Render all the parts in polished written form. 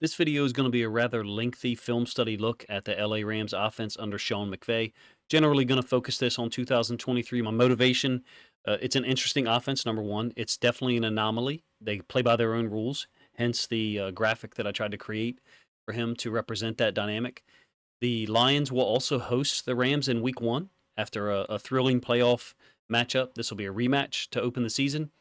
This video is going to be a rather lengthy film study look at the LA Rams offense under Sean McVay. Generally going to focus this on 2023. My motivation, it's an interesting offense, number one. It's definitely an anomaly. They play by their own rules, hence the graphic that I tried to create for him to represent that dynamic. The Lions will also host the Rams in week one after a thrilling playoff matchup. This will be a rematch to open the season.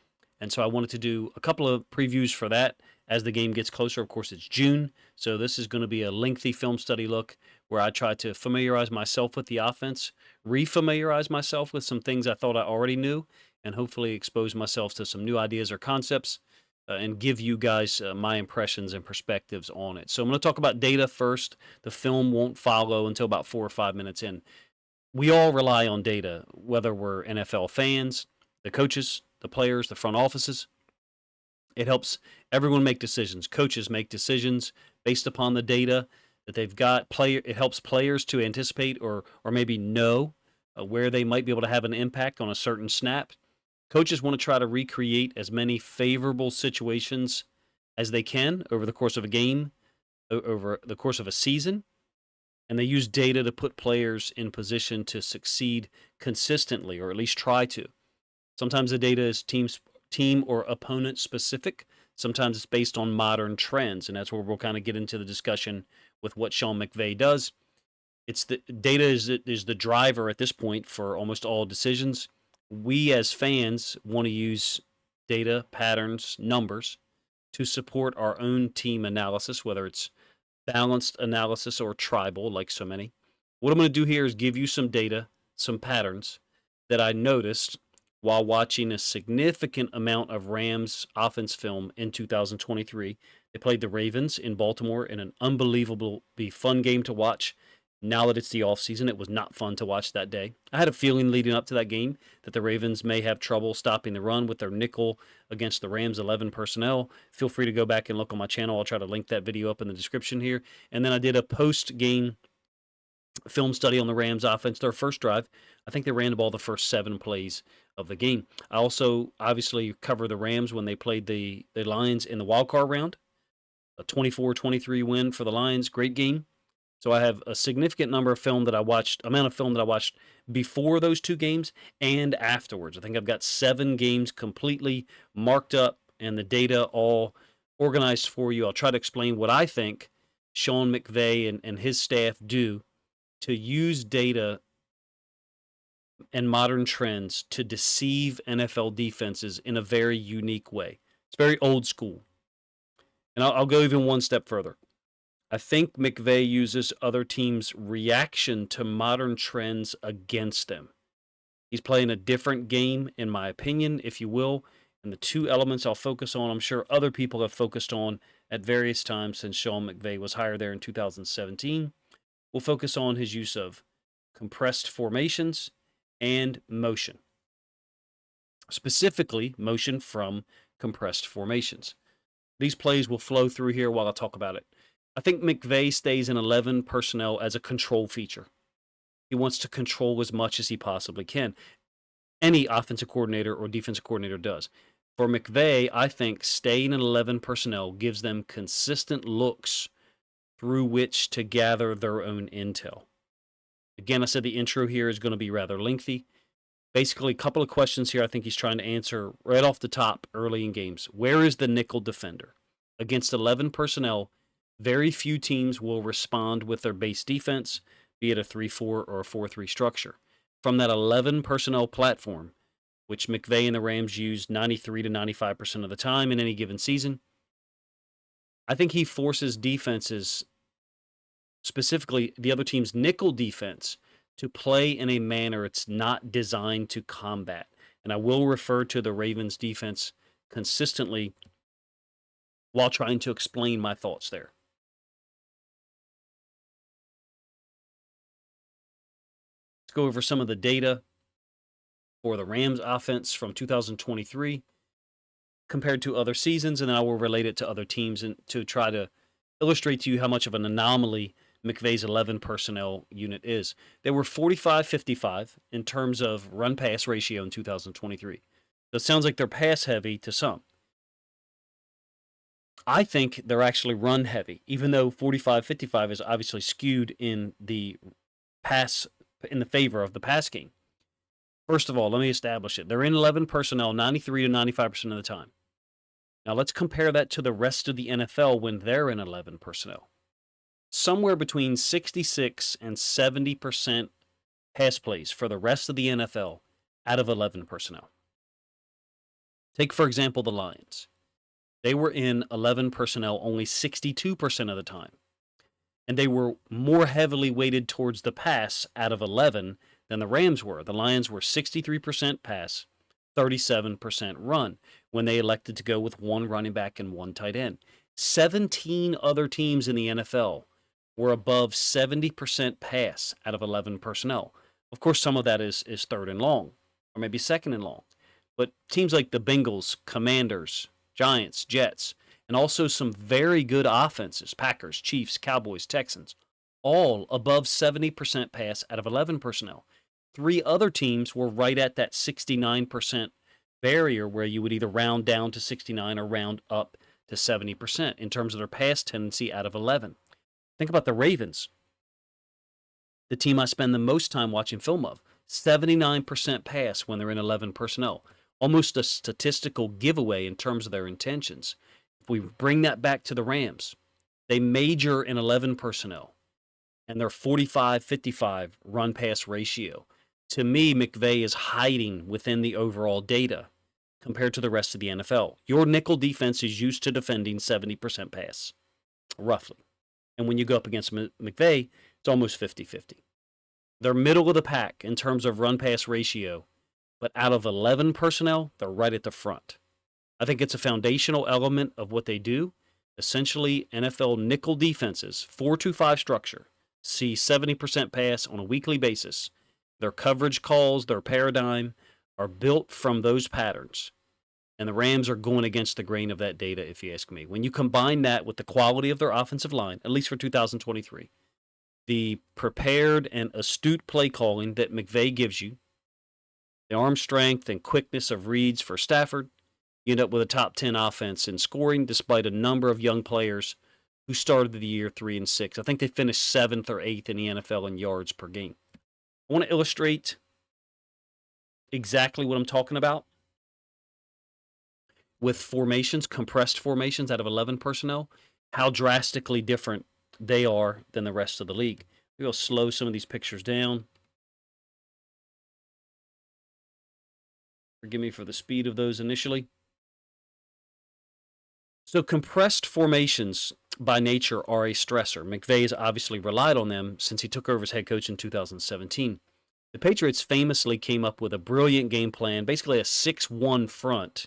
And so I wanted to do a couple of previews for that as the game gets closer. Of course, it's June, so this is going to be a lengthy film study look where I try to familiarize myself with the offense, refamiliarize myself with some things I thought I already knew, and hopefully expose myself to some new ideas or concepts and give you guys my impressions and perspectives on it. So I'm going to talk about data first. The film won't follow until about 4 or 5 minutes in. We all rely on data, whether we're NFL fans, the coaches, the players, the front offices. It helps everyone make decisions. Coaches make decisions based upon the data that they've got. It helps players to anticipate or maybe know where they might be able to have an impact on a certain snap. Coaches want to try to recreate as many favorable situations as they can over the course of a game, over the course of a season. And they use data to put players in position to succeed consistently, or at least try to. Sometimes the data is team or opponent specific. Sometimes it's based on modern trends, and that's where we'll kind of get into the discussion with what Sean McVay does. It's the data is the driver at this point for almost all decisions. We as fans want to use data, patterns, numbers to support our own team analysis, whether it's balanced analysis or tribal, like so many. What I'm going to do here is give you some data, some patterns that I noticed while watching a significant amount of Rams offense film in 2023. They played the Ravens in Baltimore in an unbelievably fun game to watch. Now that it's the offseason, it was not fun to watch that day. I had a feeling leading up to that game that the Ravens may have trouble stopping the run with their nickel against the Rams 11 personnel. Feel free to go back and look on my channel. I'll try to link that video up in the description here. And then I did a post-game film study on the Rams offense. Their first drive, I think they ran the ball the first 7 plays of the game. I also obviously cover the Rams when they played the Lions in the wild card round. A 24-23 win for the Lions. Great game. So I have a significant amount of film that I watched before those 2 games and afterwards. I think I've got 7 games completely marked up and the data all organized for you. I'll try to explain what I think Sean McVay and his staff do to use data and modern trends to deceive NFL defenses in a very unique way. It's very old school. And I'll go even one step further. I think McVay uses other teams' reaction to modern trends against them. He's playing a different game, in my opinion, if you will. And the 2 elements I'll focus on, I'm sure other people have focused on at various times since Sean McVay was hired there in 2017. We'll focus on his use of compressed formations and motion. Specifically, motion from compressed formations. These plays will flow through here while I talk about it. I think McVay stays in 11 personnel as a control feature. He wants to control as much as he possibly can. Any offensive coordinator or defensive coordinator does. For McVay, I think staying in 11 personnel gives them consistent looks through which to gather their own intel. Again, I said the intro here is going to be rather lengthy. Basically, a couple of questions here I think he's trying to answer right off the top early in games. Where is the nickel defender? Against 11 personnel, very few teams will respond with their base defense, be it a 3-4 or a 4-3 structure. From that 11 personnel platform, which McVay and the Rams use 93 to 95% of the time in any given season, I think he forces defenses, specifically the other team's nickel defense, to play in a manner it's not designed to combat. And I will refer to the Ravens defense consistently while trying to explain my thoughts there. Let's go over some of the data for the Rams offense from 2023 compared to other seasons, and then I will relate it to other teams and to try to illustrate to you how much of an anomaly McVay's 11 personnel unit is. They were 45-55 in terms of run-pass ratio in 2023. So it sounds like they're pass-heavy to some. I think they're actually run heavy, even though 45-55 is obviously skewed pass in the favor of the pass game. First of all, let me establish it. They're in 11 personnel 93 to 95% of the time. Now let's compare that to the rest of the NFL when they're in 11 personnel. Somewhere between 66 and 70% pass plays for the rest of the NFL out of 11 personnel. Take, for example, the Lions. They were in 11 personnel only 62% of the time. And they were more heavily weighted towards the pass out of 11 than the Rams were. The Lions were 63% pass, 37% run when they elected to go with one running back and one tight end. 17 other teams in the NFL were above 70% pass out of 11 personnel. Of course, some of that is third and long, or maybe second and long. But teams like the Bengals, Commanders, Giants, Jets, and also some very good offenses, Packers, Chiefs, Cowboys, Texans, all above 70% pass out of 11 personnel. 3 other teams were right at that 69% barrier where you would either round down to 69 or round up to 70% in terms of their pass tendency out of 11. Think about the Ravens, the team I spend the most time watching film of. 79% pass when they're in 11 personnel. Almost a statistical giveaway in terms of their intentions. If we bring that back to the Rams, they major in 11 personnel, and their 45-55 run-pass ratio. To me, Mcvay is hiding within the overall data compared to the rest of the NFL. Your nickel defense is used to defending 70% pass, roughly. And when you go up against Mcvay, it's almost 50-50. They're middle of the pack in terms of run-pass ratio, but out of 11 personnel, they're right at the front. I think it's a foundational element of what they do. Essentially, NFL nickel defenses, 4-2-5 structure, see 70% pass on a weekly basis. Their coverage calls, their paradigm are built from those patterns. And the Rams are going against the grain of that data, if you ask me. When you combine that with the quality of their offensive line, at least for 2023, the prepared and astute play calling that Mcvay gives you, the arm strength and quickness of reads for Stafford, you end up with a top 10 offense in scoring despite a number of young players who started the year 3-6. I think they finished 7th or 8th in the NFL in yards per game. I want to illustrate exactly what I'm talking about with formations, compressed formations out of 11 personnel, how drastically different they are than the rest of the league. We'll slow some of these pictures down. Forgive me for the speed of those initially. So compressed formations by nature are a stressor. McVay has obviously relied on them since he took over as head coach in 2017. The Patriots famously came up with a brilliant game plan, basically a 6-1 front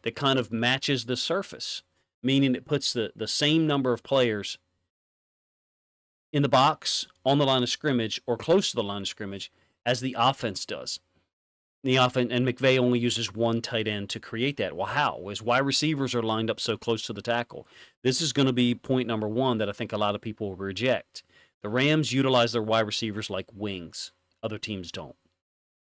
that kind of matches the surface, meaning it puts the same number of players in the box, on the line of scrimmage, or close to the line of scrimmage as the offense does. The offense, and McVay only uses one tight end to create that. Well, how? As wide receivers are lined up so close to the tackle. This is going to be point number one that I think a lot of people will reject. The Rams utilize their wide receivers like wings. Other teams don't.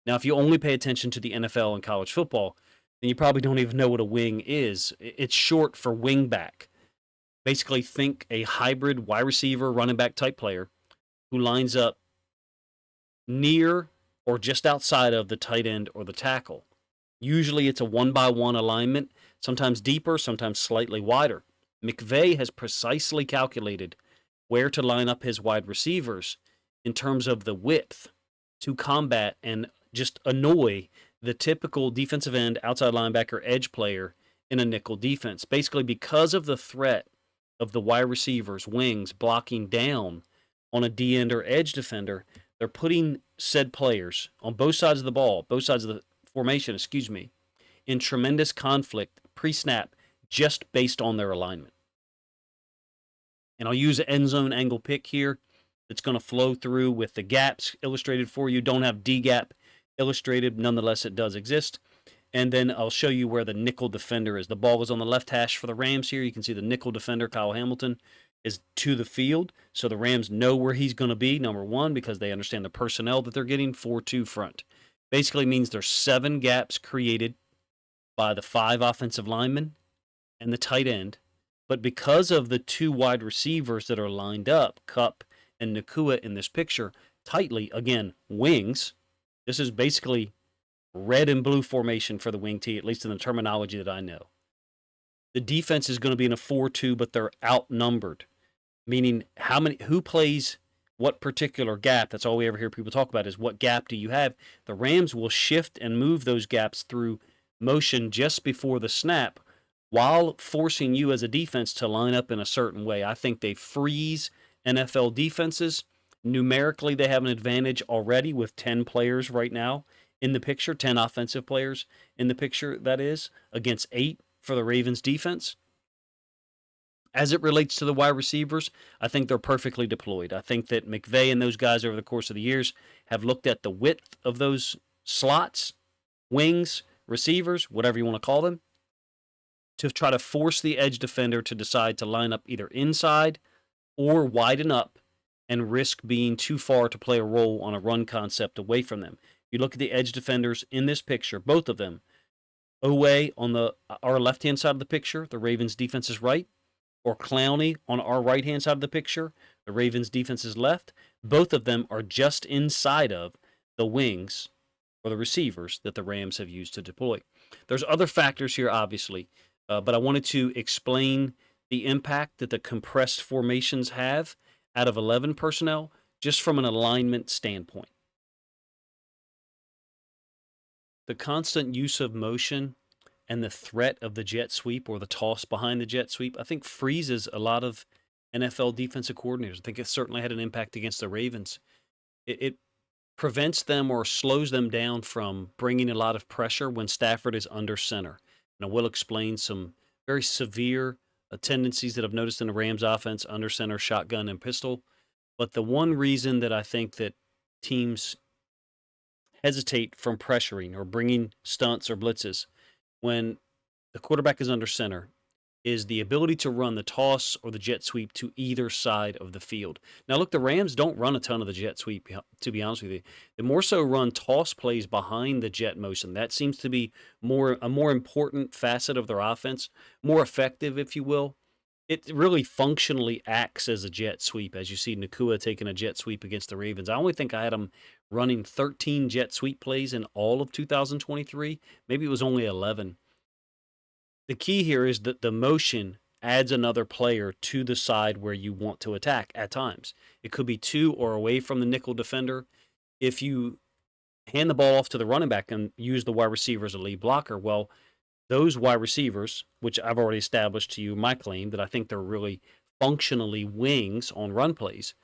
Now, if you only pay attention to the NFL and college football, then you probably don't even know what a wing is. It's short for wing back. Basically, think a hybrid wide receiver, running back type player who lines up near or just outside of the tight end or the tackle. Usually it's a 1-by-1 alignment, sometimes deeper, sometimes slightly wider. McVay has precisely calculated where to line up his wide receivers in terms of the width to combat and just annoy the typical defensive end, outside linebacker, edge player in a nickel defense. Basically, because of the threat of the wide receivers, wings, blocking down on a D-end or edge defender, they're putting said players on both sides of the ball, both sides of the formation, in tremendous conflict pre-snap just based on their alignment. And I'll use an end zone angle pick here that's going to flow through with the gaps illustrated for you. Don't have D-gap illustrated. Nonetheless, it does exist. And then I'll show you where the nickel defender is. The ball is on the left hash for the Rams here. You can see the nickel defender, Kyle Hamilton, is to the field. So the Rams know where he's going to be, number one, because they understand the personnel that they're getting, 4-2 front. Basically means there's 7 gaps created by the 5 offensive linemen and the tight end But because of the two wide receivers that are lined up, Cup and Nakua in this picture, tightly, again, wings, this is basically red and blue formation for the wing tee, at least in the terminology that I know. The defense is going to be in a 4-2, but they're outnumbered, meaning who plays what particular gap. That's all we ever hear people talk about is what gap do you have. The Rams will shift and move those gaps through motion just before the snap while forcing you as a defense to line up in a certain way. I think they freeze NFL defenses. Numerically, they have an advantage already with 10 players right now in the picture, 10 offensive players in the picture, that is, against 8 for the Ravens defense. As it relates to the wide receivers, I think they're perfectly deployed. I think that Mcvay and those guys over the course of the years have looked at the width of those slots, wings, receivers, whatever you want to call them, to try to force the edge defender to decide to line up either inside or widen up and risk being too far to play a role on a run concept away from them. You look at the edge defenders in this picture, both of them. Oweh on our left-hand side of the picture, the Ravens' defense is right, or Clowney on our right-hand side of the picture, the Ravens' defense is left. Both of them are just inside of the wings or the receivers that the Rams have used to deploy. There's other factors here, obviously, but I wanted to explain the impact that the compressed formations have out of 11 personnel just from an alignment standpoint. The constant use of motion and the threat of the jet sweep or the toss behind the jet sweep, I think freezes a lot of NFL defensive coordinators. I think it certainly had an impact against the Ravens. It prevents them or slows them down from bringing a lot of pressure when Stafford is under center. And I will explain some very severe tendencies that I've noticed in the Rams offense, under center, shotgun, and pistol. But the one reason that I think that teams hesitate from pressuring or bringing stunts or blitzes when the quarterback is under center is the ability to run the toss or the jet sweep to either side of the field. Now, look, the Rams don't run a ton of the jet sweep, to be honest with you. They more so run toss plays behind the jet motion. That seems to be a more important facet of their offense, more effective, if you will. It really functionally acts as a jet sweep, as you see Nakua taking a jet sweep against the Ravens. I only think I had him running 13 jet sweep plays in all of 2023. Maybe it was only 11. The key here is that the motion adds another player to the side where you want to attack at times. It could be to or away from the nickel defender. If you hand the ball off to the running back and use the wide receiver as a lead blocker, well, those wide receivers, which I've already established to you my claim that I think they're really functionally wings on run plays,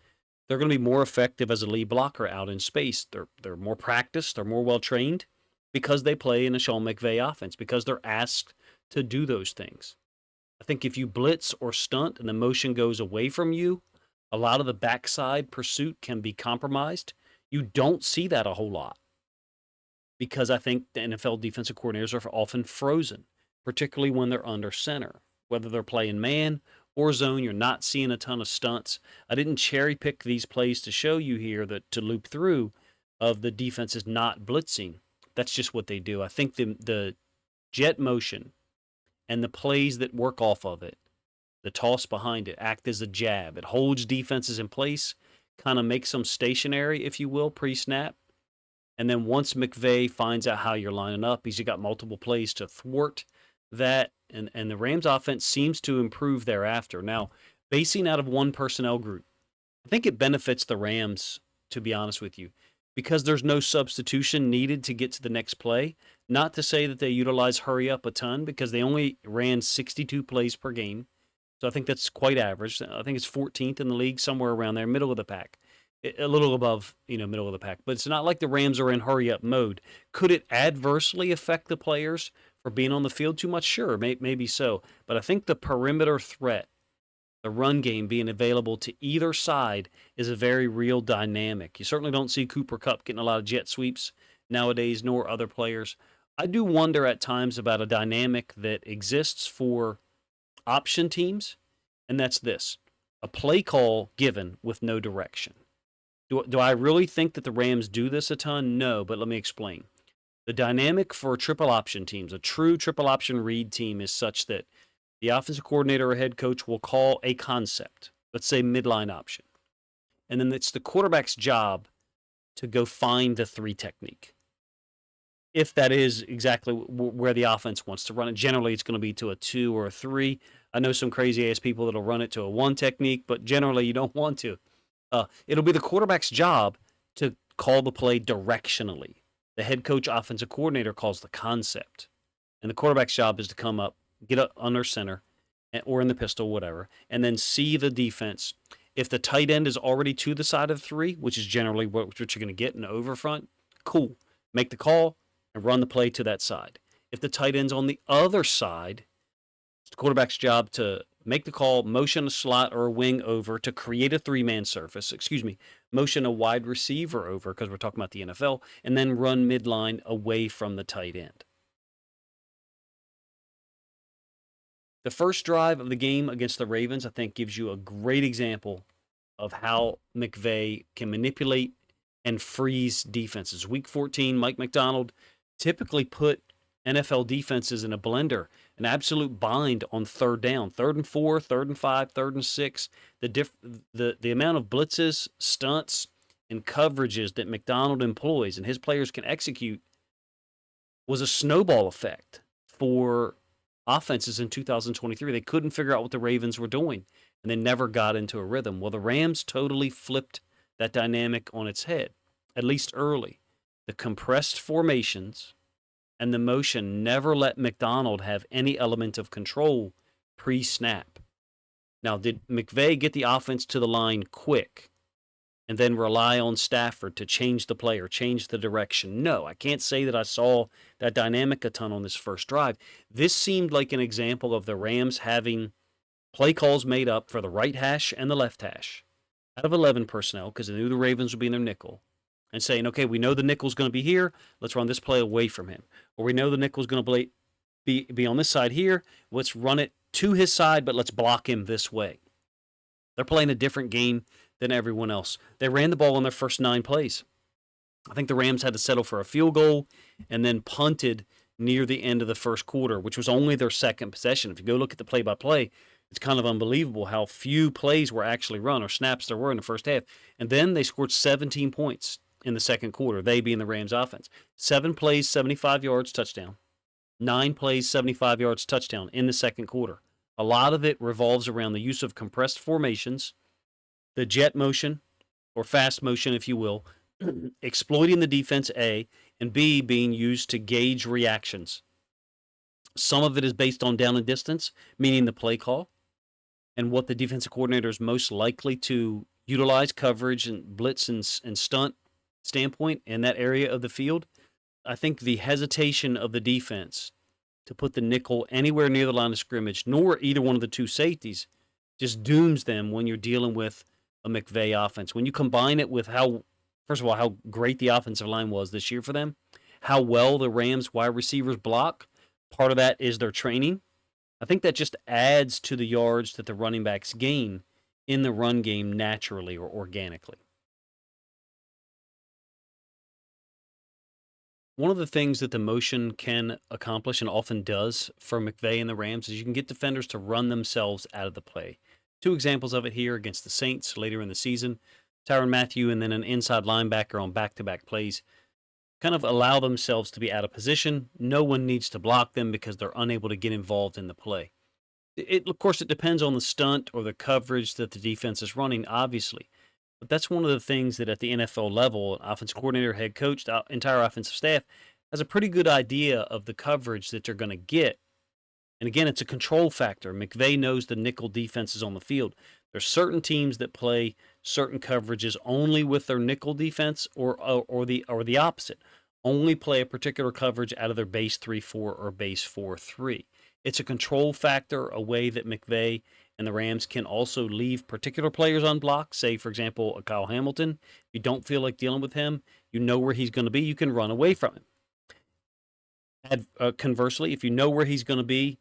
they're going to be more effective as a lead blocker out in space. They're more practiced, they're more well-trained because they play in a Sean McVay offense, because they're asked to do those things. I think if you blitz or stunt and the motion goes away from you, a lot of the backside pursuit can be compromised. You don't see that a whole lot because I think the NFL defensive coordinators are often frozen, particularly when they're under center. Whether they're playing man or zone, you're not seeing a ton of stunts. I didn't cherry pick these plays to show you here that to loop through of the defense is not blitzing. That's just what they do. I think the jet motion and the plays that work off of it, the toss behind it, act as a jab. It holds defenses in place, kind of makes them stationary, if you will, pre-snap. And then once McVay finds out how you're lining up, he's got multiple plays to thwart that. And the Rams offense seems to improve thereafter. Now, basing out of one personnel group, I think it benefits the Rams, to be honest with you, because there's no substitution needed to get to the next play. Not to say that they utilize hurry up a ton, because they only ran 62 plays per game. So I think that's quite average. I think it's 14th in the league, somewhere around there, middle of the pack. A little above, middle of the pack. But it's not like the Rams are in hurry up mode. Could it adversely affect the players for being on the field too much? Sure, maybe so. But I think the perimeter threat, the run game being available to either side, is a very real dynamic. You certainly don't see Cooper Kupp getting a lot of jet sweeps nowadays, nor other players. I do wonder at times about a dynamic that exists for option teams, and that's this: a play call given with no direction. Do I really think that the Rams do this a ton? No, but let me explain. The dynamic for triple option teams, a true triple option read team, is such that The offensive coordinator or head coach will call a concept, let's say midline option. And then it's the quarterback's job to go find the 3 technique. If that is exactly where the offense wants to run it, generally it's going to be to a 2 or a 3. I know some crazy ass people that'll run it to a 1 technique, but generally you don't want to. It'll be the quarterback's job to call the play directionally. The head coach, offensive coordinator calls the concept. And the quarterback's job is to come up, get up under center, or in the pistol, whatever, and then see the defense. If the tight end is already to the side of 3, which is generally what you're going to get in the overfront, cool. Make the call and run the play to that side. If the tight end's on the other side, it's the quarterback's job to make the call, motion a slot or a wing over to create a 3-man surface, motion a wide receiver over, because we're talking about the NFL, and then run midline away from the tight end. The first drive of the game against the Ravens, I think, gives you a great example of how Mcvay can manipulate and freeze defenses. Week 14, Mike Macdonald typically put NFL defenses in a blender, an absolute bind on third down, 3rd and 4, 3rd and 5, 3rd and 6. The amount of blitzes, stunts, and coverages that Macdonald employs and his players can execute was a snowball effect for offenses in 2023. They couldn't figure out what the Ravens were doing, and they never got into a rhythm. Well, the Rams totally flipped that dynamic on its head, at least early. The compressed formations and the motion never let Macdonald have any element of control pre-snap. Now, did Mcvay get the offense to the line quick and then rely on Stafford to change the play or change the direction? No, I can't say that I saw that dynamic a ton on this first drive. This seemed like an example of the Rams having play calls made up for the right hash and the left hash out of 11 personnel, because they knew the Ravens would be in their nickel, and saying, okay, we know the nickel's going to be here. Let's run this play away from him. Or we know the nickel's going to be on this side here. Let's run it to his side, but let's block him this way. They're playing a different game than everyone else. They ran the ball on their first 9 plays. I think the Rams had to settle for a field goal and then punted near the end of the first quarter, which was only their second possession. If you go look at the play-by-play, it's kind of unbelievable how few plays were actually run or snaps there were in the first half. And then they scored 17 points in the second quarter, they being the Rams offense. 7 plays, 75 yards, touchdown. 9 plays, 75 yards, touchdown in the second quarter. A lot of it revolves around the use of compressed formations, the jet motion, or fast motion, if you will, exploiting the defense, A, and B, being used to gauge reactions. Some of it is based on down and distance, meaning the play call, and what the defensive coordinator is most likely to utilize, coverage and blitz and stunt standpoint in that area of the field. I think the hesitation of the defense to put the nickel anywhere near the line of scrimmage, nor either one of the 2 safeties, just dooms them when you're dealing with a Mcvay offense. When you combine it with how great the offensive line was this year for them, how well the Rams wide receivers block, part of that is their training. I think that just adds to the yards that the running backs gain in the run game naturally or organically. One of the things that the motion can accomplish, and often does for Mcvay and the Rams, is you can get defenders to run themselves out of the play. 2 examples of it here against the Saints later in the season. Tyrann Mathieu and then an inside linebacker on back-to-back plays kind of allow themselves to be out of position. No one needs to block them because they're unable to get involved in the play. Of course, it depends on the stunt or the coverage that the defense is running, obviously. But that's one of the things that at the NFL level, an offensive coordinator, head coach, the entire offensive staff has a pretty good idea of the coverage that they're going to get. And again, it's a control factor. Mcvay knows the nickel defenses on the field. There's certain teams that play certain coverages only with their nickel defense, or the opposite. Only play a particular coverage out of their base 3-4 or base 4-3. It's a control factor, a way that Mcvay and the Rams can also leave particular players unblocked. Say, for example, a Kyle Hamilton. If you don't feel like dealing with him, you know where he's going to be, you can run away from him. Conversely, if you know where he's going to be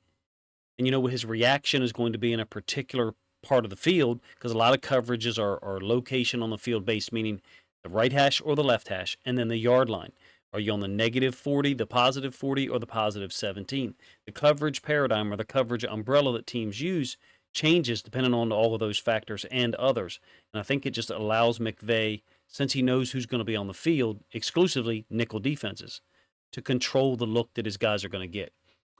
and you know what his reaction is going to be in a particular part of the field, because a lot of coverages are location on the field based, meaning the right hash or the left hash, and then the yard line. Are you on the negative 40, the positive 40, or the positive 17? The coverage paradigm or the coverage umbrella that teams use changes depending on all of those factors and others. And I think it just allows McVay, since he knows who's going to be on the field, exclusively nickel defenses, to control the look that his guys are going to get.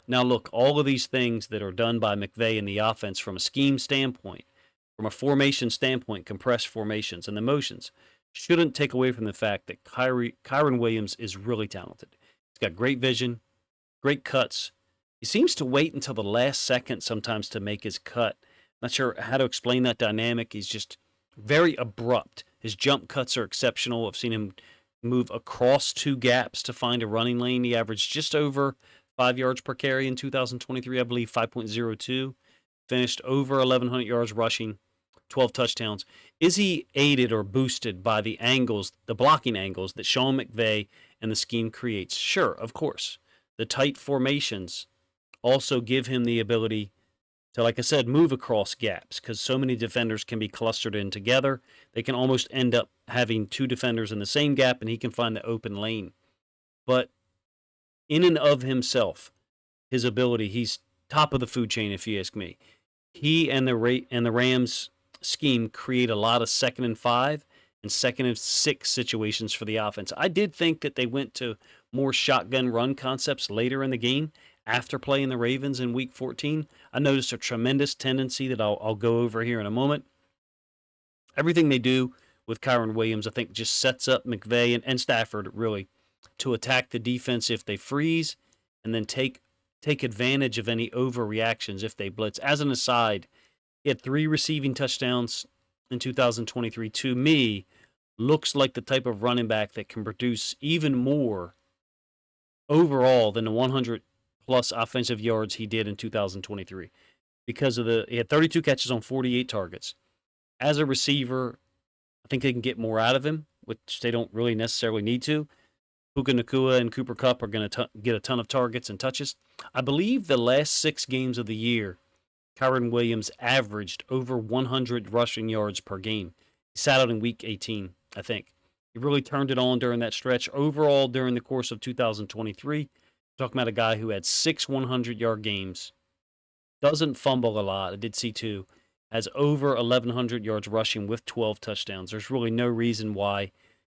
Now, look, all of these things that are done by McVay in the offense from a scheme standpoint, from a formation standpoint, compressed formations and the motions, shouldn't take away from the fact that Kyron Williams is really talented. He's got great vision, great cuts. He seems to wait until the last second sometimes to make his cut. Not sure how to explain that dynamic. He's just very abrupt. His jump cuts are exceptional. I've seen him move across two gaps to find a running lane. He averaged just over 5 yards per carry in 2023, I believe 5.02. Finished over 1,100 yards rushing, 12 touchdowns. Is he aided or boosted by the angles, the blocking angles that Sean McVay and the scheme creates? Sure, of course. The tight formations also give him the ability to, like I said, move across gaps because so many defenders can be clustered in together. They can almost end up having two defenders in the same gap, and he can find the open lane. But in and of himself, his ability, he's top of the food chain, if you ask me. He and the Rams scheme create a lot of 2nd and 5 and 2nd and 6 situations for the offense. I did think that they went to more shotgun run concepts later in the game after playing the Ravens in Week 14. I noticed a tremendous tendency that I'll go over here in a moment. Everything they do with Kyron Williams, I think, just sets up McVay and Stafford, really, to attack the defense if they freeze and then take advantage of any overreactions if they blitz. As an aside, he had 3 receiving touchdowns in 2023. To me, looks like the type of running back that can produce even more overall than the 100-plus offensive yards he did in 2023 because of he had 32 catches on 48 targets. As a receiver, I think they can get more out of him, which they don't really necessarily need to. Puka Nacua and Cooper Kupp are going to get a ton of targets and touches. I believe the last 6 games of the year, Kyron Williams averaged over 100 rushing yards per game. He sat out in Week 18, I think. He really turned it on during that stretch. Overall, during the course of 2023, talking about a guy who had 6 100-yard games, doesn't fumble a lot. I did see 2. Has over 1,100 yards rushing with 12 touchdowns. There's really no reason why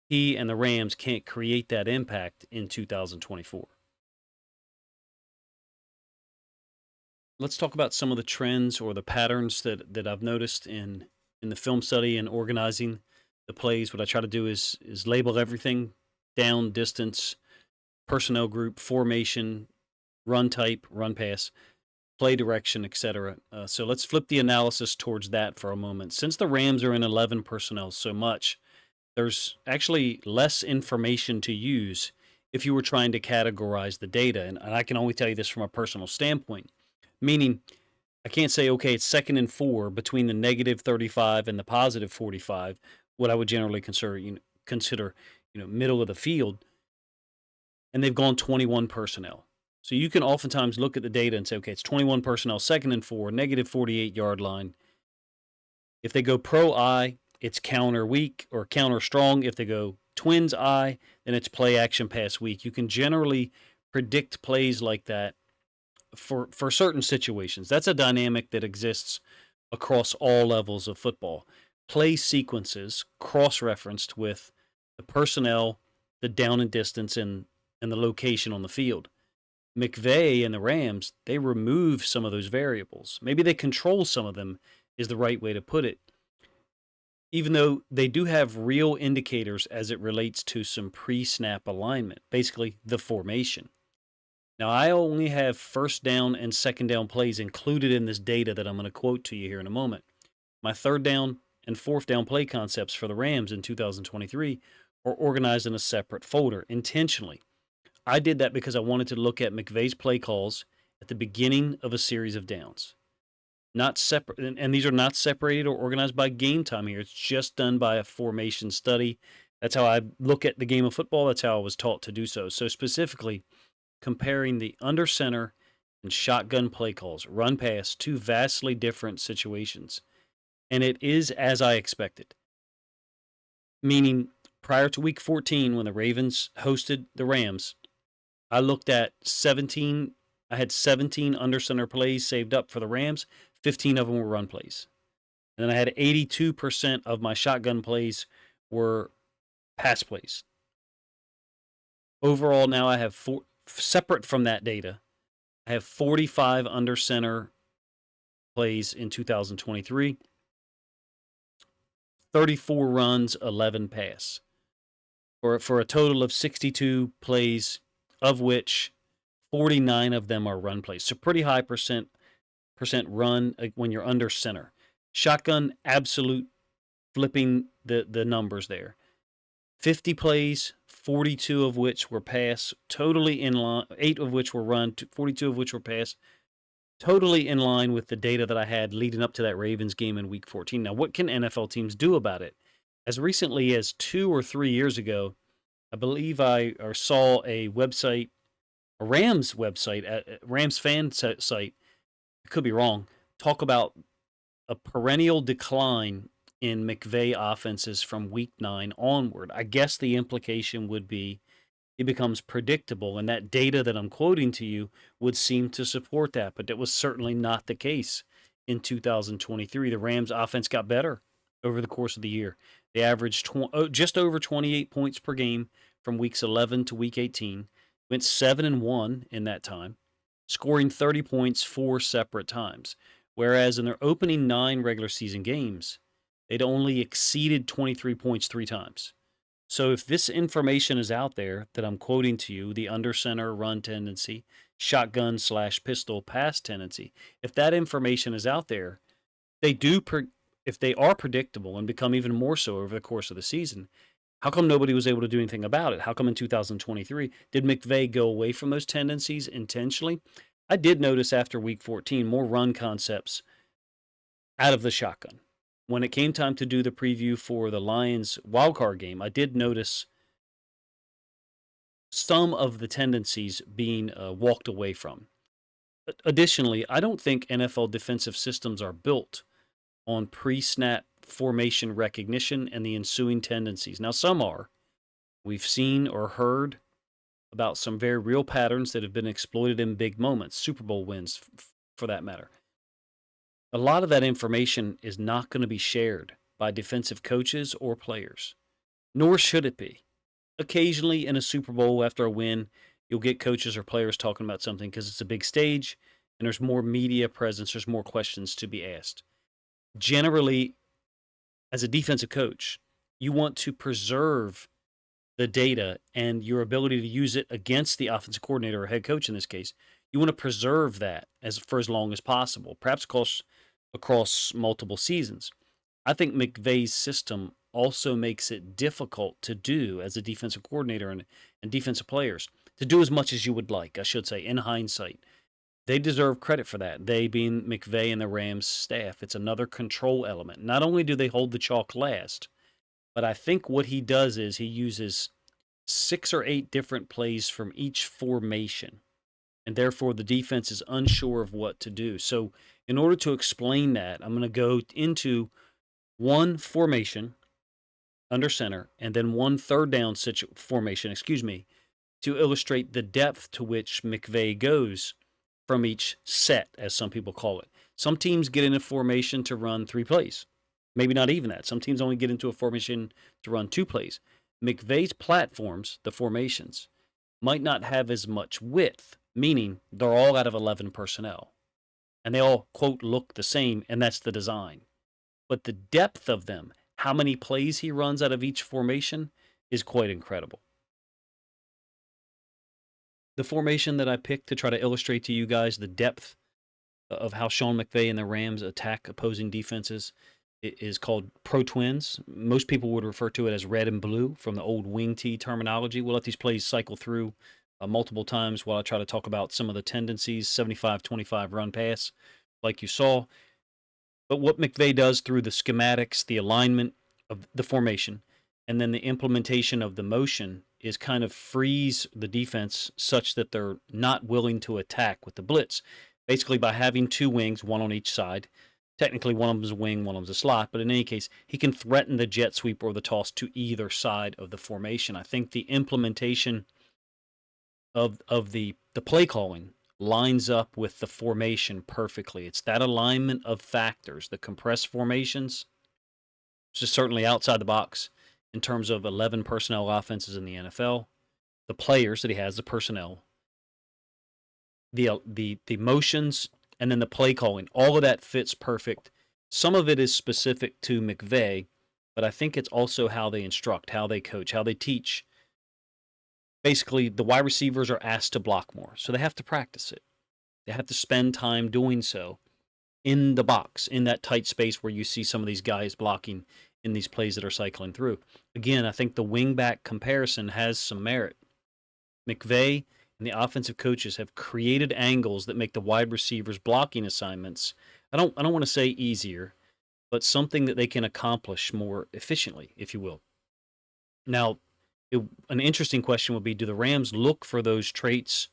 he and the Rams can't create that impact in 2024. Let's talk about some of the trends or the patterns that I've noticed in the film study and organizing the plays. What I try to do is label everything: down, distance, personnel group, formation, run type, run pass, play direction, etc. So let's flip the analysis towards that for a moment. Since the Rams are in 11 personnel so much, there's actually less information to use if you were trying to categorize the data. And I can only tell you this from a personal standpoint, meaning I can't say, okay, it's 2nd and 4 between the negative 35 and the positive 45, what I would generally consider middle of the field, and they've gone 21 personnel. So you can oftentimes look at the data and say, okay, it's 21 personnel, 2nd and 4, negative 48-yard line. If they go pro I, it's counter weak or counter strong. If they go twins I, then it's play action pass weak. You can generally predict plays like that for certain situations. That's a dynamic that exists across all levels of football. Play sequences cross-referenced with the personnel, the down and distance, and the location on the field. McVay and the Rams, they remove some of those variables. Maybe they control some of them is the right way to put it. Even though they do have real indicators as it relates to some pre-snap alignment, basically the formation. Now, I only have 1st down and 2nd down plays included in this data that I'm going to quote to you here in a moment. My 3rd down and 4th down play concepts for the Rams in 2023 are organized in a separate folder intentionally. I did that because I wanted to look at McVay's play calls at the beginning of a series of downs. Not separate, and these are not separated or organized by game time here. It's just done by a formation study. That's how I look at the game of football. That's how I was taught to do so. So specifically, comparing the under center and shotgun play calls, run pass, 2 vastly different situations. And it is as I expected. Meaning, prior to week 14, when the Ravens hosted the Rams, I looked at 17. I had 17 under center plays saved up for the Rams. 15 of them were run plays. And then I had 82% of my shotgun plays were pass plays. Overall, now I have separate from that data, I have 45 under center plays in 2023, 34 runs, 11 pass, for a total of 62 plays, of which 49 of them are run plays. So pretty high percent run when you're under center. Shotgun, absolute flipping the numbers there. 50 plays, 42 of which were pass, totally in line, 8 of which were run, 42 of which were pass, totally in line with the data that I had leading up to that Ravens game in week 14. Now, what can NFL teams do about it? As recently as 2 or 3 years ago, I believe I saw a website, a Rams website, a Rams fan site, I could be wrong, talk about a perennial decline in Mcvay offenses from week 9 onward. I guess the implication would be it becomes predictable, and that data that I'm quoting to you would seem to support that, but that was certainly not the case in 2023. The Rams offense got better over the course of the year. They averaged just over 28 points per game from weeks 11 to week 18, went 7-1 in that time, scoring 30 points 4 separate times, whereas in their opening 9 regular season games, they'd only exceeded 23 points 3 times. So if this information is out there that I'm quoting to you, the under center run tendency, shotgun / pistol pass tendency, if that information is out there, if they are predictable and become even more so over the course of the season, how come nobody was able to do anything about it? How come in 2023 did Mcvay go away from those tendencies intentionally? I did notice after week 14 more run concepts out of the shotgun. When it came time to do the preview for the Lions wildcard game, I did notice some of the tendencies being walked away from. Additionally, I don't think NFL defensive systems are built on pre-snap formation recognition and the ensuing tendencies. Now, some are. We've seen or heard about some very real patterns that have been exploited in big moments, Super Bowl wins for that matter. A lot of that information is not going to be shared by defensive coaches or players, nor should it be. Occasionally in a Super Bowl after a win, you'll get coaches or players talking about something because it's a big stage and there's more media presence, there's more questions to be asked. Generally, as a defensive coach, you want to preserve the data and your ability to use it against the offensive coordinator or head coach in this case. You want to preserve that for as long as possible, perhaps across multiple seasons. I think McVay's system also makes it difficult to do as a defensive coordinator and defensive players to do as much as you would like, I should say, in hindsight. They deserve credit for that, they being McVay and the Rams staff. It's another control element. Not only do they hold the chalk last, but I think what he does is he uses 6 or 8 different plays from each formation, and therefore the defense is unsure of what to do. So in order to explain that, I'm going to go into one formation under center and then one third down formation, to illustrate the depth to which McVay goes from each set, as some people call it. Some teams get in a formation to run 3 plays. Maybe not even that. Some teams only get into a formation to run 2 plays. McVay's platforms, the formations, might not have as much width, meaning they're all out of 11 personnel. And they all, quote, look the same, and that's the design. But the depth of them, how many plays he runs out of each formation, is quite incredible. The formation that I picked to try to illustrate to you guys the depth of how Sean McVay and the Rams attack opposing defenses is called Pro Twins. Most people would refer to it as red and blue from the old wing tee terminology. We'll let these plays cycle through multiple times while I try to talk about some of the tendencies, 75-25 run pass, like you saw. But what McVay does through the schematics, the alignment of the formation, and then the implementation of the motion is kind of freeze the defense such that they're not willing to attack with the blitz. Basically, by having 2 wings, one on each side, Technically, one of them's a wing, one of them's a slot, but in any case, he can threaten the jet sweep or the toss to either side of the formation. I think the implementation of the play calling lines up with the formation perfectly. It's that alignment of factors, the compressed formations, just certainly outside the box in terms of 11 personnel offenses in the NFL, the players that he has, the personnel, the motions, and then the play calling. All of that fits perfect. Some of it is specific to Mcvay, but I think it's also how they instruct, how they coach, how they teach. Basically, the wide receivers are asked to block more, so they have to practice it. They have to spend time doing so in the box, in that tight space where you see some of these guys blocking in these plays that are cycling through. Again, I think the wingback comparison has some merit. Mcvay and the offensive coaches have created angles that make the wide receivers' blocking assignments, I don't want to say easier, but something that they can accomplish more efficiently, if you will. Now, an interesting question would be, do the Rams look for those traits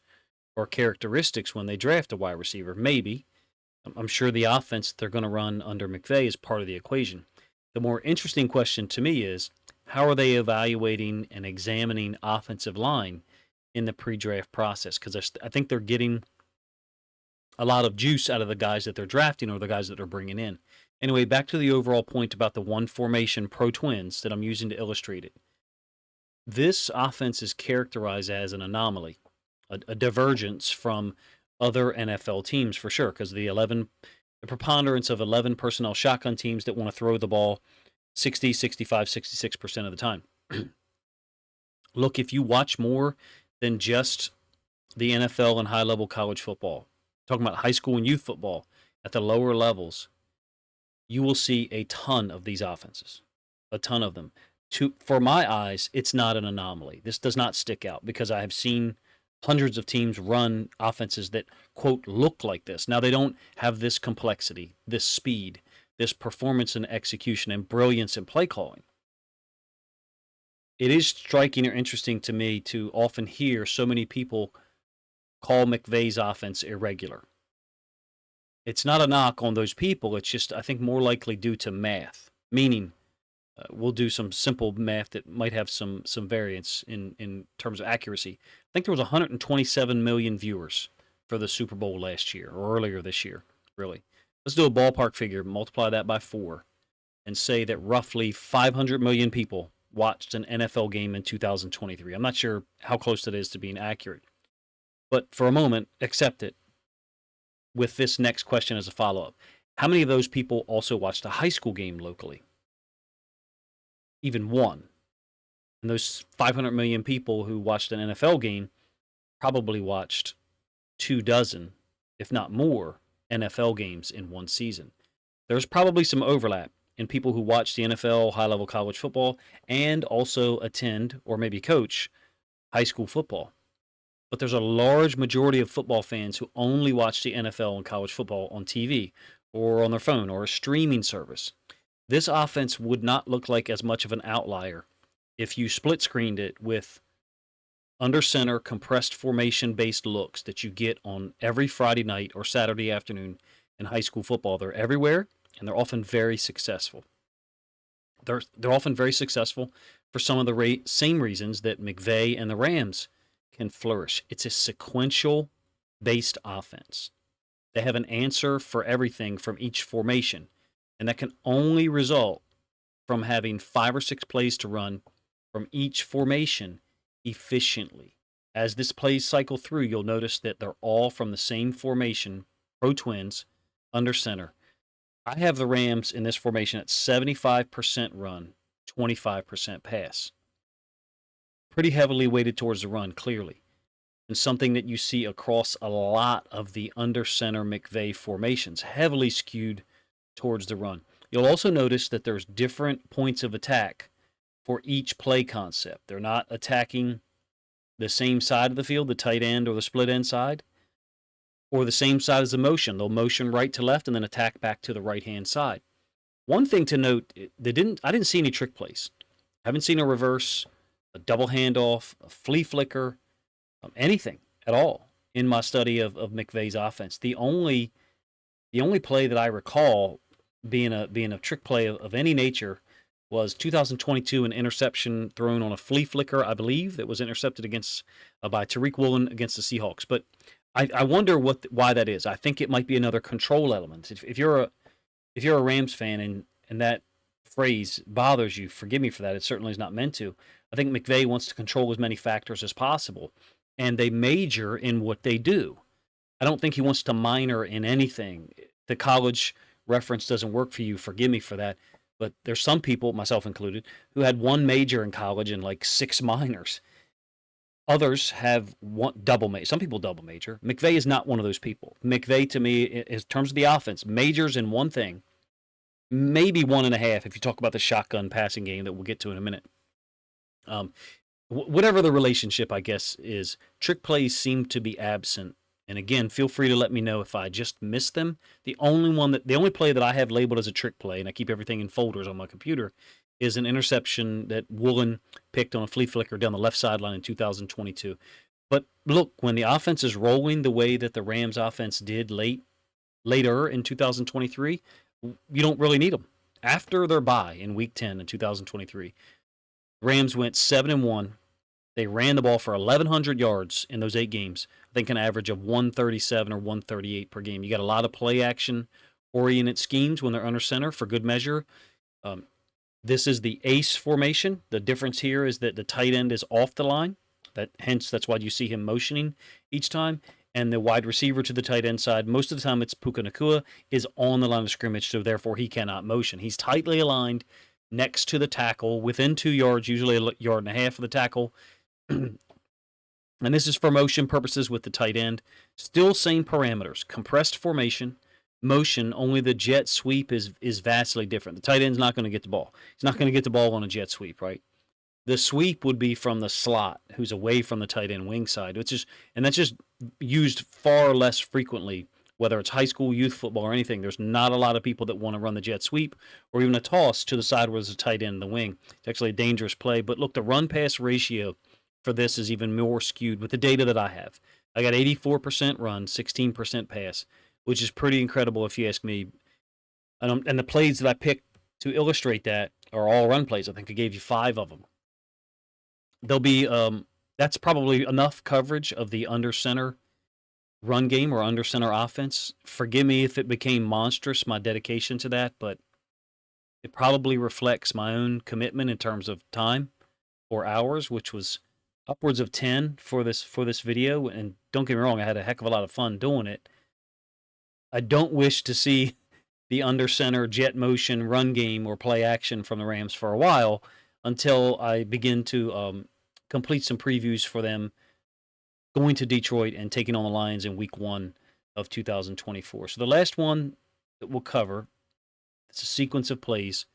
or characteristics when they draft a wide receiver? Maybe. I'm sure the offense they're going to run under Mcvay is part of the equation. The more interesting question to me is, how are they evaluating and examining offensive line in the pre-draft process? Because I think they're getting a lot of juice out of the guys that they're drafting or the guys that they're bringing in. Anyway, back to the overall point about the one formation pro twins that I'm using to illustrate it. This offense is characterized as an anomaly, a divergence from other NFL teams for sure, because the preponderance of 11 personnel shotgun teams that want to throw the ball 60, 65, 66% of the time. Look, if you watch more than just the NFL and high-level college football, talking about high school and youth football at the lower levels, you will see a ton of these offenses, a ton of them. For my eyes, it's not an anomaly. This does not stick out because I have seen hundreds of teams run offenses that, quote, look like this. Now, they don't have this complexity, this speed, this performance and execution and brilliance in play calling. It is striking or interesting to me to often hear so many people call McVay's offense irregular. It's not a knock on those people. It's just, I think, more likely due to math, meaning we'll do some simple math that might have some variance in terms of accuracy. I think there was 127 million viewers for the Super Bowl last year or earlier this year, really. Let's do a ballpark figure, multiply that by 4, and say that roughly 500 million people watched an NFL game in 2023. I'm not sure how close that is to being accurate. But for a moment, accept it with this next question as a follow-up. How many of those people also watched a high school game locally? Even one. And those 500 million people who watched an NFL game probably watched 24, if not more, NFL games in one season. There's probably some overlap in people who watch the NFL, high-level college football, and also attend or maybe coach high school football. But there's a large majority of football fans who only watch the NFL and college football on TV or on their phone or a streaming service. This offense would not look like as much of an outlier if you split screened it with under center compressed formation based looks that you get on every Friday night or Saturday afternoon in high school football. They're everywhere and they're often very successful. They're often very successful for some of the same reasons that Mcvay and the Rams can flourish. It's a sequential based offense. They have an answer for everything from each formation, and that can only result from having 5 or 6 plays to run from each formation efficiently. As this plays cycle through, you'll notice that they're all from the same formation, pro twins, under center. I have the Rams in this formation at 75% run, 25% pass. Pretty heavily weighted towards the run, clearly. And something that you see across a lot of the under center McVay formations, heavily skewed towards the run. You'll also notice that there's different points of attack for each play concept. They're not attacking the same side of the field, the tight end or the split end side, or the same side as the motion. They'll motion right to left and then attack back to the right-hand side. One thing to note, I didn't see any trick plays. I haven't seen a reverse, a double handoff, a flea flicker, anything at all in my study of McVay's offense. The only play that I recall being a trick play of any nature was 2022, an interception thrown on a flea flicker, I believe, that was intercepted against by Tariq Woolen against the Seahawks. But I wonder why that is. I think it might be another control element. If you're a Rams fan and that phrase bothers you, forgive me for that. It certainly is not meant to. I think McVay wants to control as many factors as possible, and they major in what they do. I don't think he wants to minor in anything. The college reference doesn't work for you. Forgive me for that. But there's some people, myself included, who had one major in college and like six minors. Others have one double major. Some people double major. McVay is not one of those people. McVay, to me, in terms of the offense, majors in one thing, maybe one and a half if you talk about the shotgun passing game that we'll get to in a minute. Um, whatever the relationship, I guess, is, trick plays seem to be absent. And again, feel free to let me know if I just missed them. The only play that I have labeled as a trick play, and I keep everything in folders on my computer, is an interception that Woolen picked on a flea flicker down the left sideline in 2022. But look, when the offense is rolling the way that the Rams offense did later in 2023, you don't really need them. After their bye in Week 10 in 2023, Rams went 7-1. They ran the ball for 1,100 yards in those 8 games. I think an average of 137 or 138 per game. You got a lot of play action oriented schemes when they're under center for good measure. This is the ace formation. The difference here is that the tight end is off the line. That's why you see him motioning each time. And the wide receiver to the tight end side, most of the time it's Puka Nacua, is on the line of scrimmage, so therefore he cannot motion. He's tightly aligned next to the tackle, within 2 yards, usually a yard and a half of the tackle. And this is for motion purposes with the tight end. Still same parameters. Compressed formation, motion, only the jet sweep is vastly different. The tight end's not going to get the ball. He's not going to get the ball on a jet sweep, right? The sweep would be from the slot, who's away from the tight end wing side, and that's just used far less frequently, whether it's high school, youth football, or anything. There's not a lot of people that want to run the jet sweep or even a toss to the side where there's a tight end in the wing. It's actually a dangerous play. But look, the run-pass ratio for this is even more skewed with the data that I have. I got 84% run, 16% pass, which is pretty incredible if you ask me. And the plays that I picked to illustrate that are all run plays. I think I gave you 5 of them. There'll be that's probably enough coverage of the under center run game or under center offense. Forgive me if it became monstrous, my dedication to that, but it probably reflects my own commitment in terms of time or hours, which was upwards of 10 for this video. And don't get me wrong, I had a heck of a lot of fun doing it. I don't wish to see the under center jet motion run game or play action from the Rams for a while until I begin to complete some previews for them going to Detroit and taking on the Lions in Week 1 of 2024. So the last one that we'll cover, it's a sequence of plays,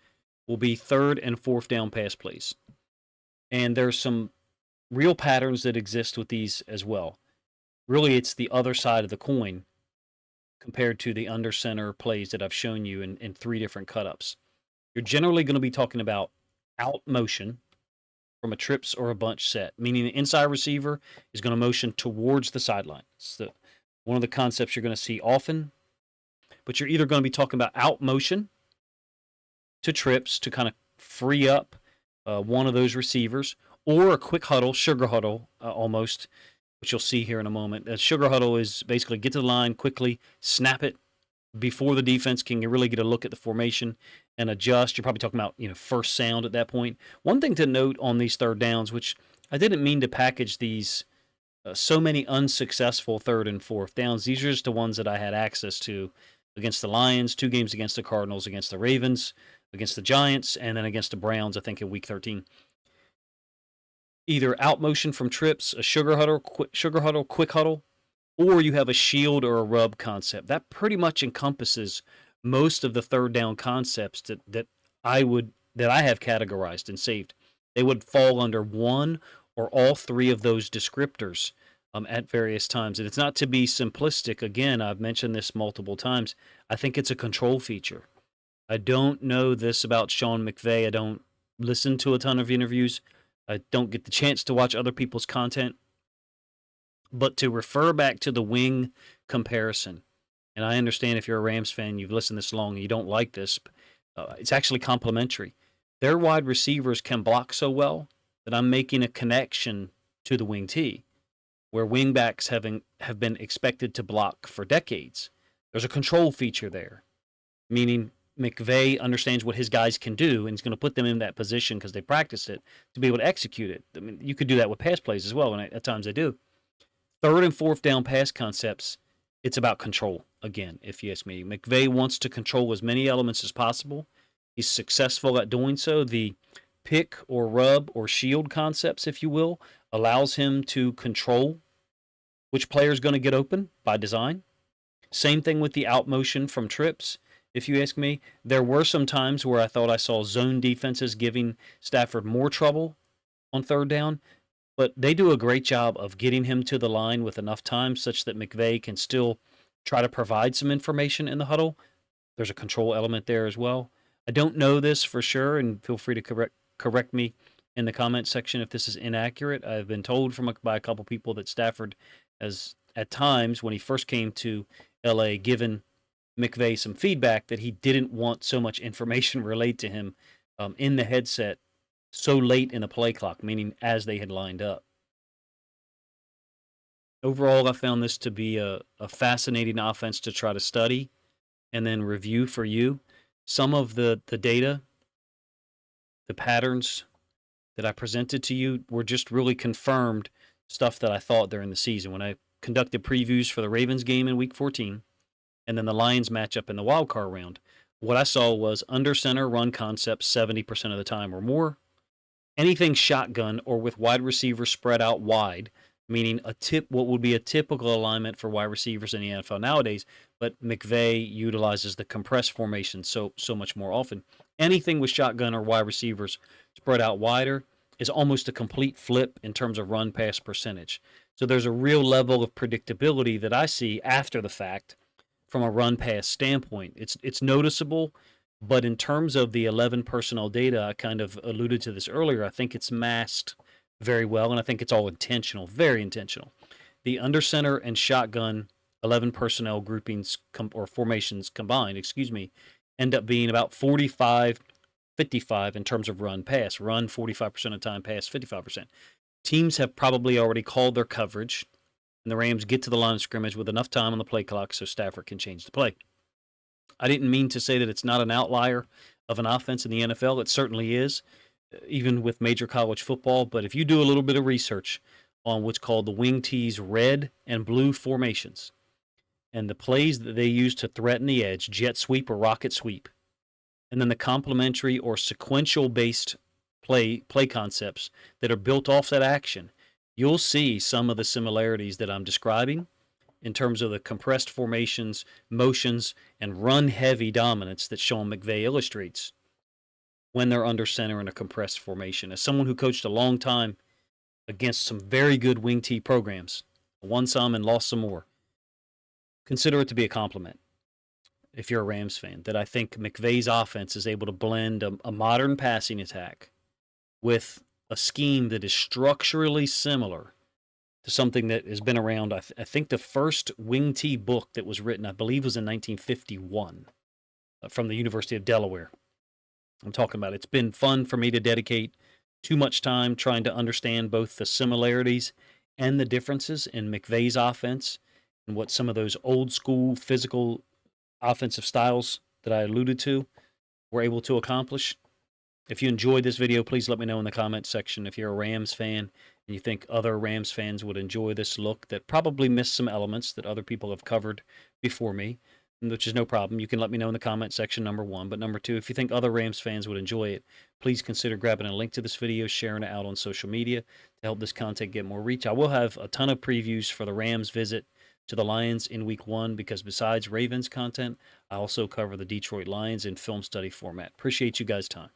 will be 3rd and 4th down pass plays. And there's some real patterns that exist with these as well. Really, it's the other side of the coin compared to the under center plays that I've shown you in 3 different cut-ups. You're generally going to be talking about out motion from a trips or a bunch set, meaning the inside receiver is going to motion towards the sideline. It's one of the concepts you're going to see often, but you're either going to be talking about out motion to trips to kind of free up one of those receivers, or a quick huddle, sugar huddle almost, which you'll see here in a moment. A sugar huddle is basically get to the line quickly, snap it before the defense can really get a look at the formation and adjust. You're probably talking about first sound at that point. One thing to note on these 3rd downs, which I didn't mean to package these so many unsuccessful 3rd and 4th downs. These are just the ones that I had access to against the Lions, 2 games against the Cardinals, against the Ravens, against the Giants, and then against the Browns, I think, in Week 13. Either out motion from trips, a sugar huddle, quick huddle, or you have a shield or a rub concept. That pretty much encompasses most of the 3rd down concepts that I have categorized and saved. They would fall under one or all 3 of those descriptors at various times. And it's not to be simplistic. Again, I've mentioned this multiple times. I think it's a control feature. I don't know this about Sean McVay. I don't listen to a ton of interviews. I don't get the chance to watch other people's content. But to refer back to the wing comparison and I understand if you're a Rams fan, you've listened this long and you don't like this, it's actually complementary. Their wide receivers can block so well that I'm making a connection to the wing T, where wingbacks have been expected to block for decades. There's a control feature there, meaning McVay understands what his guys can do, and he's going to put them in that position because they practiced it to be able to execute it. I mean, you could do that with pass plays as well, and at times they do. Third and fourth down pass concepts, it's about control. Again, if you ask me, McVay wants to control as many elements as possible. He's successful at doing so. The pick or rub or shield concepts, if you will, allows him to control which player is going to get open by design. Same thing with the out motion from trips. If you ask me, there were some times where I thought I saw zone defenses giving Stafford more trouble on third down, but they do a great job of getting him to the line with enough time such that McVay can still try to provide some information in the huddle. There's a control element there as well. I don't know this for sure, and feel free to correct me in the comment section if this is inaccurate. I've been told by a couple people that Stafford has, at times, when he first came to LA, given McVay some feedback that he didn't want so much information relayed to him in the headset so late in the play clock, meaning as they had lined up. Overall, I found this to be a fascinating offense to try to study and then review for you. Some of the data, the patterns that I presented to you were just really confirmed stuff that I thought during the season. When I conducted previews for the Ravens game in Week 14 and then the Lions matchup in the wild card round, what I saw was under center run concepts 70% of the time or more. Anything shotgun or with wide receivers spread out wide, meaning what would be a typical alignment for wide receivers in the NFL nowadays, but McVay utilizes the compressed formation so much more often. Anything with shotgun or wide receivers spread out wider is almost a complete flip in terms of run pass percentage. So there's a real level of predictability that I see after the fact from a run pass standpoint. It's noticeable, but in terms of the 11 personnel data, I kind of alluded to this earlier, I think it's masked very well, and I think it's all intentional, very intentional. The under center and shotgun 11 personnel groupings or formations combined, end up being about 45-55 in terms of run pass. Run 45% of the time, pass 55%. Teams have probably already called their coverage, and the Rams get to the line of scrimmage with enough time on the play clock so Stafford can change the play. I didn't mean to say that it's not an outlier of an offense in the NFL. It certainly is, even with major college football. But if you do a little bit of research on what's called the wing T's red and blue formations and the plays that they use to threaten the edge, jet sweep or rocket sweep, and then the complementary or sequential-based play concepts that are built off that action, you'll see some of the similarities that I'm describing in terms of the compressed formations, motions, and run-heavy dominance that Sean McVay illustrates when they're under center in a compressed formation. As someone who coached a long time against some very good wing T programs, won some and lost some more, consider it to be a compliment, if you're a Rams fan, that I think McVay's offense is able to blend a modern passing attack with a scheme that is structurally similar to something that has been around. I think the first wing T book that was written, I believe, was in 1951 from the University of Delaware. I'm talking about it's been fun for me to dedicate too much time trying to understand both the similarities and the differences in McVay's offense and what some of those old school physical offensive styles that I alluded to were able to accomplish. If you enjoyed this video, please let me know in the comments section. If you're a Rams fan and you think other Rams fans would enjoy this look that probably missed some elements that other people have covered before me, which is no problem. You can let me know in the comment section, number one. But number two, if you think other Rams fans would enjoy it, please consider grabbing a link to this video, sharing it out on social media to help this content get more reach. I will have a ton of previews for the Rams visit to the Lions in Week 1 because besides Ravens content, I also cover the Detroit Lions in film study format. Appreciate you guys' time.